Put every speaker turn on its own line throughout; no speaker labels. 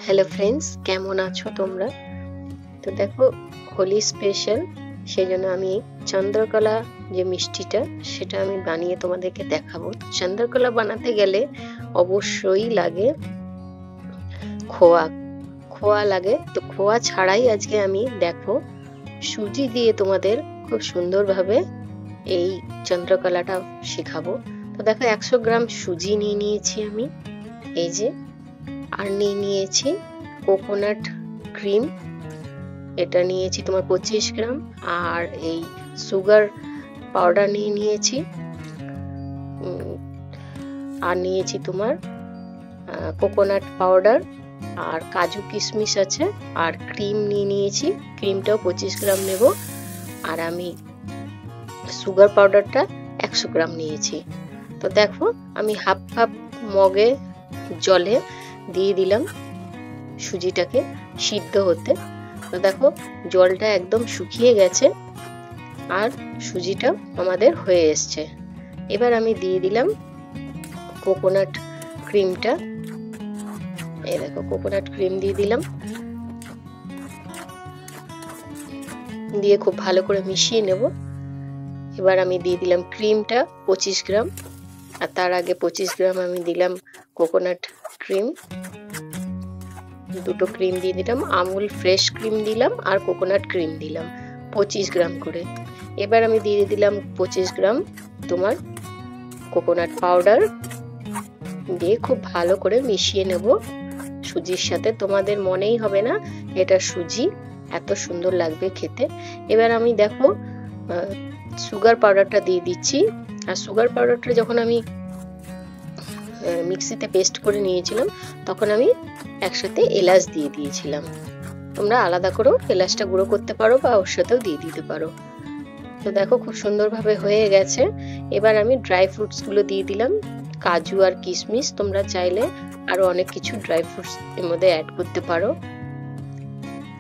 Hello friends, কেমন আছো তোমরা? তো দেখো, হোলি স্পেশাল, সেই জন্য আমি চন্দ্রকলা যে মিষ্টিটা সেটা আমি বানিয়ে তোমাদেরকে দেখাবো। চন্দ্রকলা বানাতে গেলে অবশ্যই লাগে খোয়া। খোয়া লাগে, তো খোয়া ছাড়াই আজকে আমি দেখো সুজি দিয়ে তোমাদের খুব সুন্দরভাবে এই চন্দ্রকলাটা শেখাবো। তো দেখো 100 গ্রাম সুজি নিয়ে নিয়েছি আমি, এই যে, আর নিয়ে নিয়েছি কোকোনাট ক্রিম, এটা নিয়েছি তোমার 25 গ্রাম, আর এই সুগার পাউডার নিয়ে নিয়েছি, আর নিয়েছি তোমার কোকোনাট পাউডার, আর কাজু কিশমিশ আছে, আর ক্রিম নিয়ে নিয়েছি, ক্রিমটাও 25 গ্রাম নেব, আর আমি সুগার পাউডারটা 100 গ্রাম নিয়েছি। তো দেখো আমি হাফ হাফ মগে জলে দিয়ে দিলাম সুজিটাকে সিদ্ধ হতে। তো দেখো জলটা একদম শুকিয়ে গেছে আর সুজিটা আমাদের হয়ে এসছে। এবার আমি দিয়ে দিলাম কোকোনাট ক্রিমটা, এই দেখো কোকোনাট ক্রিম দিয়ে দিলাম, দিয়ে খুব ভালো করে মিশিয়ে নেব। এবার আমি দিয়ে দিলাম ক্রিমটা 25 গ্রাম, আর তার আগে 25 গ্রাম আমি দিলাম কোকোনাট ক্রিম, দুটো ক্রিম দিয়ে দিলাম, আমুল ফ্রেশ ক্রিম দিলাম, আর কোকোনাট ক্রিম দিলাম 25 গ্রাম করে। এবার আমি দিয়ে দিলাম 25 গ্রাম তোমার কোকোনাট পাউডার, দিয়ে খুব ভালো করে মিশিয়ে নেব সুজির সাথে। তোমাদের মনেই হবে না এটা সুজি, এত সুন্দর লাগবে খেতে। এবার আমি দেখো সুগার পাউডারটা দিয়ে দিচ্ছি, আর সুগার পাউডারটা যখন আমি মিক্সিতে পেস্ট করে নিয়েছিলাম তখন আমি একসাথে এলাচ দিয়ে দিয়েছিলাম। তোমরা আলাদা করেও এলাচটা গুঁড়ো করতে পারো বা ওর সাথেও দিয়ে দিতে পারো। তো দেখো খুব সুন্দরভাবে হয়ে গেছে। এবার আমি ড্রাই ফ্রুটস গুলো দিয়ে দিলাম, কাজু আর কিশমিশ, তোমরা চাইলে আরো অনেক কিছু ড্রাই ফ্রুটস এর মধ্যে অ্যাড করতে পারো।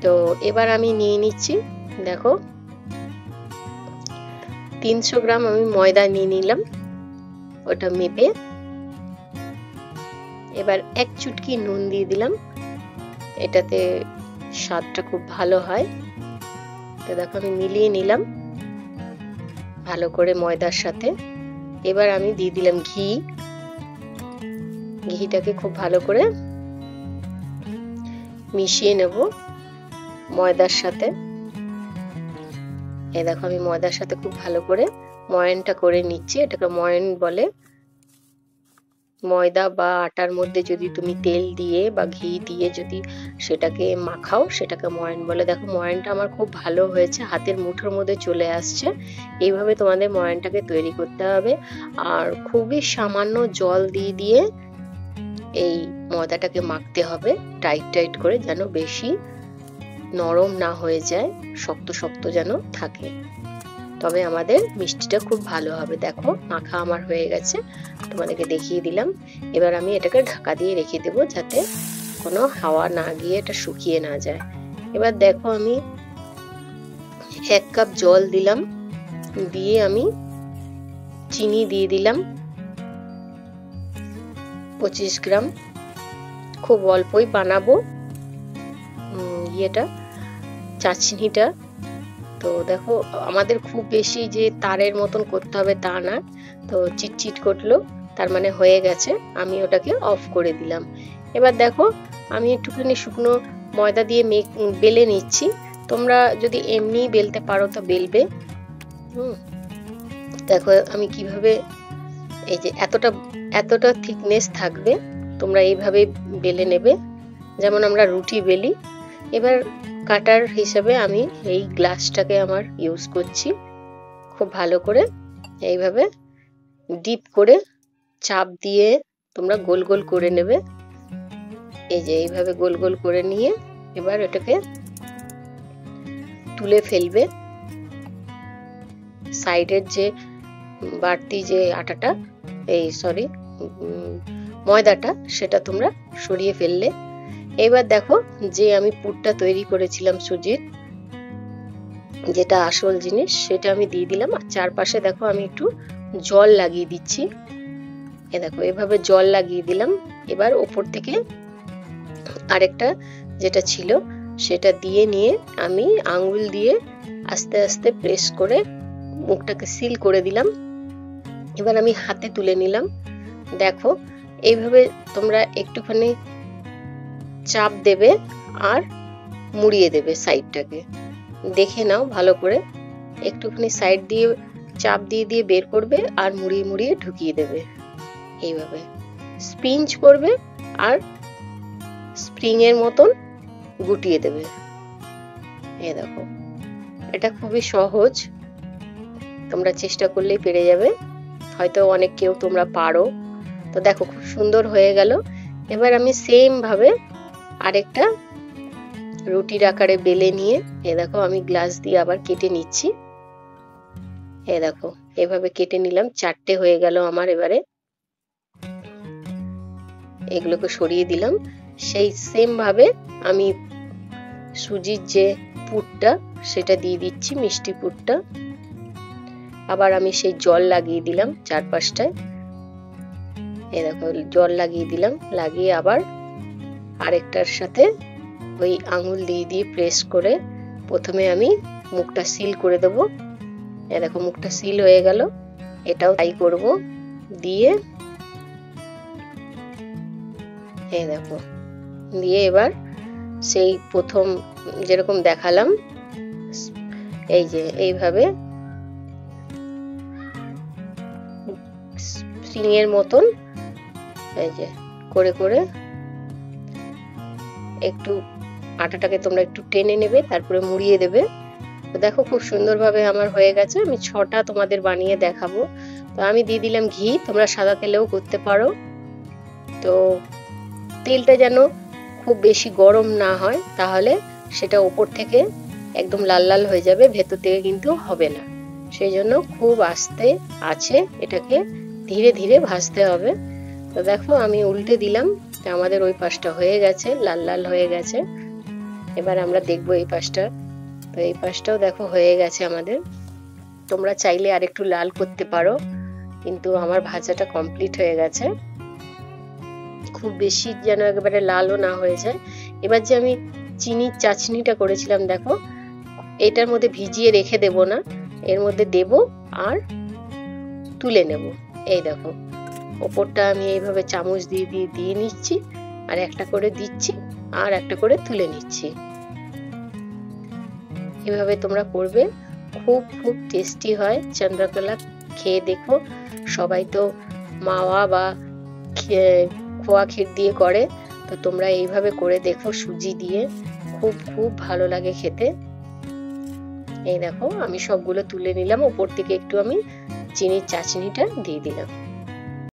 তো এবার আমি নিয়ে নিচ্ছি, দেখো 300 গ্রাম আমি ময়দা নিয়ে নিলাম, ওটা মেপে। এবার এক চুটকি নুন দিয়ে দিলাম, এটাতে স্বাদটা খুব ভালো হয়। তো দেখো আমি মিলিয়ে নিলাম ভালো করে ময়দার সাথে। এবার আমি দিয়ে দিলাম ঘি, ঘিটাকে খুব ভালো করে মিশিয়ে নেব ময়দার সাথে। এই দেখো আমি ময়দার সাথে খুব ভালো করে ময়ানটা করে নিচ্ছি, এটাকে ময়ান বলে। ময়দা বা আটার মধ্যে যদি তুমি তেল দিয়ে বা ঘি দিয়ে যদি সেটাকে মাখাও সেটাকে ময়ান বলে। দেখো ময়ানটা আমার খুব ভালো হয়েছে, হাতের মুঠোর মধ্যে চলে আসছে। এইভাবে তোমাদের ময়ানটাকে তৈরি করতে হবে, আর খুবই সামান্য জল দিয়ে দিয়ে এই ময়দাটাকে মাখতে হবে টাইট টাইট করে, যেন বেশি নরম না হয়ে যায়, শক্ত শক্ত যেন থাকে, তবে আমাদের মিষ্টিটা খুব ভালো হবে। দেখো মাখা আমার হয়ে গেছে, তোমাদেরকে দেখিয়ে দিলাম। এবার আমি এটাকে ঢাকা দিয়ে রেখে দেবো যাতে কোনো হাওয়া না গিয়ে এটা শুকিয়ে না যায়। এবার দেখো আমি 1 কাপ জল দিলাম, দিয়ে আমি চিনি দিয়ে দিলাম 25 গ্রাম, খুব অল্পই বানাবো ইয়েটা, চাশনিটা। তো দেখো আমাদের খুব বেশি যে তারের মতন করতে হবে তা না, তো চিটচিট করলো তার মানে হয়ে গেছে, আমি ওটাকে অফ করে দিলাম। এবার দেখো আমি একটুখানি শুকনো ময়দা দিয়ে বেলে নিচ্ছি, তোমরা যদি এমনি বেলতে পারো তো বেলবে। দেখো আমি কিভাবে, এই যে এতটা থিকনেস থাকবে, তোমরা এইভাবে বেলে নেবে যেমন আমরা রুটি বেলি। এবার কাটার হিসাবে আমি এই গ্লাসটাকে আমার ইউজ করছি, খুব ভালো করে এইভাবে ডিপ করে চাপ দিয়ে তোমরা গোল গোল করে নেবে। এই যে এইভাবে গোল গোল করে নিয়ে এবার এটাকে তুলে ফেলবে, সাইডের যে বাড়তি যে আটাটা, ময়দাটা, সেটা তোমরা সরিয়ে ফেললে। এবার দেখো যে আমি পুরটা তৈরি করেছিলাম সুজির, যেটা আসল জিনিস, সেটা আমি দিয়ে দিলাম, আর চারপাশে দেখো আমি একটু জল লাগিয়ে দিচ্ছি। এ দেখো এভাবে জল লাগিয়ে দিলাম। এবার ওপর থেকে আরেকটা যেটা ছিল সেটা দিয়ে নিয়ে আমি আঙ্গুল দিয়ে আস্তে আস্তে প্রেস করে মুখটাকে সিল করে দিলাম। এবার আমি হাতে তুলে নিলাম। দেখো এইভাবে তোমরা একটুখানি চাপ দেবে আর মুড়িয়ে দেবে সাইডটাকে, দেখে নাও ভালো করে। একটুখানি সাইড দিয়ে চাপ দিয়ে দিয়ে বের করবে আর মুড়িয়ে মুড়িয়ে ঢুকিয়ে দেবে। এইভাবে স্পিঞ্চ করবে আর স্প্রিং এর মতন গুটিয়ে দেবে। এই দেখো, এটা খুবই সহজ, তোমরা চেষ্টা করলেই পেরে যাবে। হয়তো অনেক কেউ তোমরা পারো। তো দেখো খুব সুন্দর হয়ে গেল। এবার আমি সেম ভাবে আরেকটা রুটির আকারে বেলে নিয়ে দেখো আমি গ্লাস দিয়ে আবার কেটে নিচ্ছি। দেখো এভাবে কেটে নিলাম, 4টে হয়ে গেল আমার। এবারে এগুলোকে সরিয়ে দিলাম। সেই সেম ভাবে আমি সুজির যে পুরটা সেটা দিয়ে দিচ্ছি, মিষ্টি পুরটা। আবার আমি সেই জল লাগিয়ে দিলাম চারপাশটায়। দেখো জল লাগিয়ে দিলাম, লাগিয়ে আবার আরেকটার সাথে ওই আঙুল দিয়ে দিয়ে প্রেস করে প্রথমে আমি মুখটা সিল করে দেবো। দেখো মুখটা সিল হয়ে গেল। এটাও তাই করব। দিয়ে দেখো দিয়ে এবার সেই প্রথম যেরকম দেখালাম এই যে এইভাবে স্প্রিং এর মতন এই যে করে করে একটু আটাটাকে তোমরা একটু টেনে নেবে, তারপরে মুড়িয়ে দেবে। তো দেখো খুব সুন্দরভাবে আমার হয়ে গেছে। আমি 6টা তোমাদের বানিয়ে দেখাবো। তো আমি দিয়ে দিলাম ঘি, তোমরা সাদা তেলেও করতে পারো। তো তেলটা যেন খুব বেশি গরম না হয়, তাহলে সেটা উপর থেকে একদম লাল লাল হয়ে যাবে, ভেতর থেকে কিন্তু হবে না। সেই জন্য খুব আস্তে আছে এটাকে ধীরে ধীরে ভাজতে হবে। তো দেখো আমি উল্টে দিলাম, আমাদের ওই পাশটা হয়ে গেছে, লাল লাল হয়ে গেছে। এবার আমরা দেখবো এই পাশটা। তো এই পাশটাও দেখো হয়ে গেছে আমাদের। তোমরা চাইলে আর একটু লাল করতে পারো, কিন্তু আমার ভাজাটা কমপ্লিট হয়ে গেছে। খুব বেশি যেন একেবারে লালও না হয়ে যায়। এবার যে আমি চিনির চাটনিটা করেছিলাম দেখো, এটার মধ্যে ভিজিয়ে রেখে দেব না, এর মধ্যে দেব আর তুলে নেব। এই দেখো ওপরটা আমি এইভাবে চামচ দিয়ে দিয়ে দিয়ে নিচ্ছি, আর একটা করে দিচ্ছি আর একটা করে তুলে নিচ্ছি। এভাবে তোমরা করবে, খুব খুব টেস্টি হয় চন্দ্রকলা। খেয়ে দেখো। সবাই তো মাওয়া বা খোয়া ক্ষীর দিয়ে করে, তো তোমরা এইভাবে করে দেখো সুজি দিয়ে, খুব খুব ভালো লাগে খেতে। এই দেখো আমি সবগুলো তুলে নিলাম, উপর থেকে একটু আমি চিনির চাটনিটা দিয়ে দিলাম।